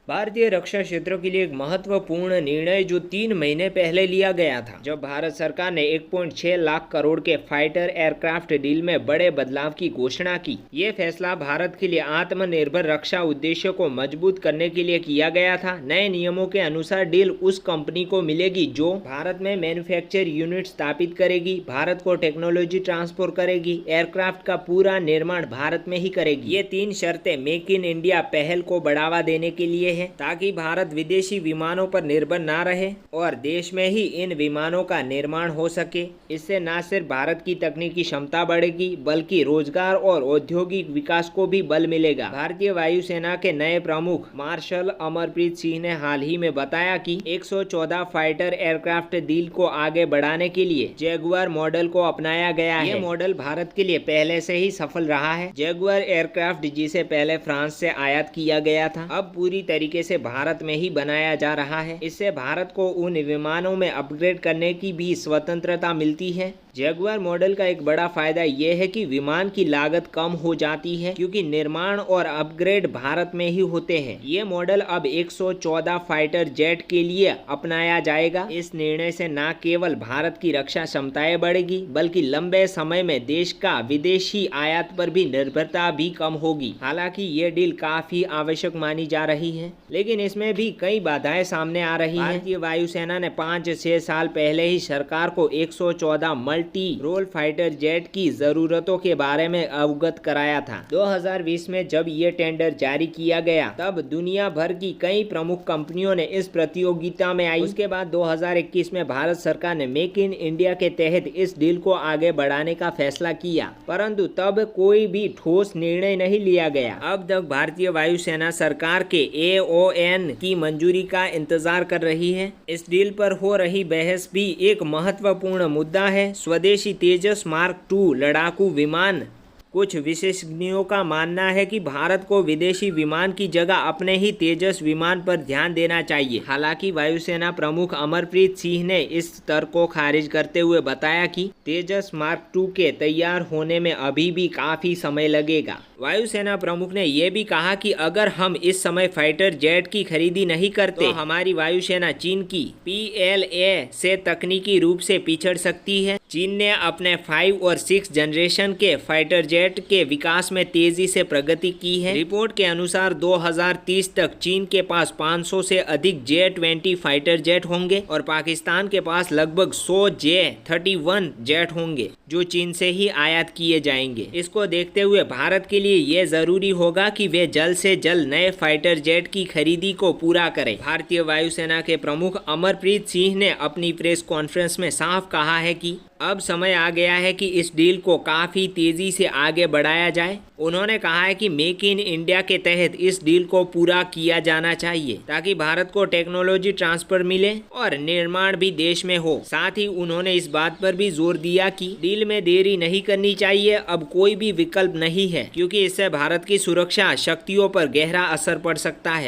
भारतीय रक्षा क्षेत्र के लिए एक महत्वपूर्ण निर्णय जो 3 महीने पहले लिया गया था, जब भारत सरकार ने 1.6 लाख करोड़ के फाइटर एयरक्राफ्ट डील में बड़े बदलाव की घोषणा की। ये फैसला भारत के लिए आत्मनिर्भर रक्षा उद्देश्य को मजबूत करने के लिए किया गया था। नए नियमों के अनुसार डील उस कंपनी को मिलेगी जो भारत में मैन्युफैक्चर यूनिट स्थापित करेगी, भारत को टेक्नोलॉजी ट्रांसफर करेगी, एयरक्राफ्ट का पूरा निर्माण भारत में ही करेगी। ये 3 शर्तें मेक इन इंडिया पहल को बढ़ावा देने के लिए है, ताकि भारत विदेशी विमानों पर निर्भर ना रहे और देश में ही इन विमानों का निर्माण हो सके। इससे न सिर्फ भारत की तकनीकी क्षमता बढ़ेगी, बल्कि रोजगार और औद्योगिक विकास को भी बल मिलेगा। भारतीय वायुसेना के नए प्रमुख मार्शल अमरप्रीत सिंह ने हाल ही में बताया कि 114 फाइटर एयरक्राफ्ट डील को आगे बढ़ाने के लिए जैगुआर मॉडल को अपनाया गया है। ये मॉडल भारत के लिए पहले से ही सफल रहा है। जैगुआर एयरक्राफ्ट, जिसे पहले फ्रांस से आयात किया गया था, अब पूरी तरीके से भारत में ही बनाया जा रहा है। इससे भारत को उन विमानों में अपग्रेड करने की भी स्वतंत्रता मिलती है। जैगुआर मॉडल का एक बड़ा फायदा यह है कि विमान की लागत कम हो जाती है, क्योंकि निर्माण और अपग्रेड भारत में ही होते हैं। ये मॉडल अब 114 फाइटर जेट के लिए अपनाया जाएगा। इस निर्णय से न केवल भारत की रक्षा क्षमताएं बढ़ेगी, बल्कि लंबे समय में देश का विदेशी आयात पर भी निर्भरता भी कम होगी। हालांकि ये डील काफी आवश्यक मानी जा रही है, लेकिन इसमें भी कई बाधाएं सामने आ रही हैं। भारतीय वायुसेना ने 5-6 साल पहले ही सरकार को 114 मल्टी रोल फाइटर जेट की जरूरतों के बारे में अवगत कराया था। 2020 में जब ये टेंडर जारी किया गया, तब दुनिया भर की कई प्रमुख कंपनियों ने इस प्रतियोगिता में आई। उसके बाद 2021 में भारत सरकार ने मेक इन इंडिया के तहत इस डील को आगे बढ़ाने का फैसला किया, परंतु तब कोई भी ठोस निर्णय नहीं लिया गया। अब तक भारतीय वायुसेना सरकार के AON की मंजूरी का इंतजार कर रही है। इस डील पर हो रही बहस भी एक महत्वपूर्ण मुद्दा है। स्वदेशी तेजस मार्क II लड़ाकू विमान, कुछ विशेषज्ञों का मानना है कि भारत को विदेशी विमान की जगह अपने ही तेजस विमान पर ध्यान देना चाहिए। हालांकि वायुसेना प्रमुख अमरप्रीत सिंह ने इस तर्क को खारिज करते हुए बताया कि तेजस मार्क II के तैयार होने में अभी भी काफी समय लगेगा। वायुसेना प्रमुख ने यह भी कहा कि अगर हम इस समय फाइटर जेट की खरीदी नहीं करते, तो हमारी वायुसेना चीन की PLA से तकनीकी रूप से पिछड़ सकती है। चीन ने अपने 5 और 6 जनरेशन के फाइटर जेट के विकास में तेजी से प्रगति की है। रिपोर्ट के अनुसार 2030 तक चीन के पास 500 से अधिक J-20 फाइटर जेट होंगे और पाकिस्तान के पास लगभग 100 J-31 जेट होंगे, जो चीन से ही आयात किए जाएंगे। इसको देखते हुए भारत के लिए यह जरूरी होगा कि वे जल्द से जल्द नए फाइटर जेट की खरीदी को पूरा करें। भारतीय वायुसेना के प्रमुख अमरप्रीत सिंह ने अपनी प्रेस कॉन्फ्रेंस में साफ कहा है कि अब समय आ गया है कि इस डील को काफी तेजी से आगे बढ़ाया जाए। उन्होंने कहा है कि मेक इन इंडिया के तहत इस डील को पूरा किया जाना चाहिए, ताकि भारत को टेक्नोलॉजी ट्रांसफर मिले और निर्माण भी देश में हो। साथ ही उन्होंने इस बात पर भी जोर दिया कि डील में देरी नहीं करनी चाहिए। अब कोई भी विकल्प नहीं है, क्योंकि इससे भारत की सुरक्षा शक्तियों पर गहरा असर पड़ सकता है।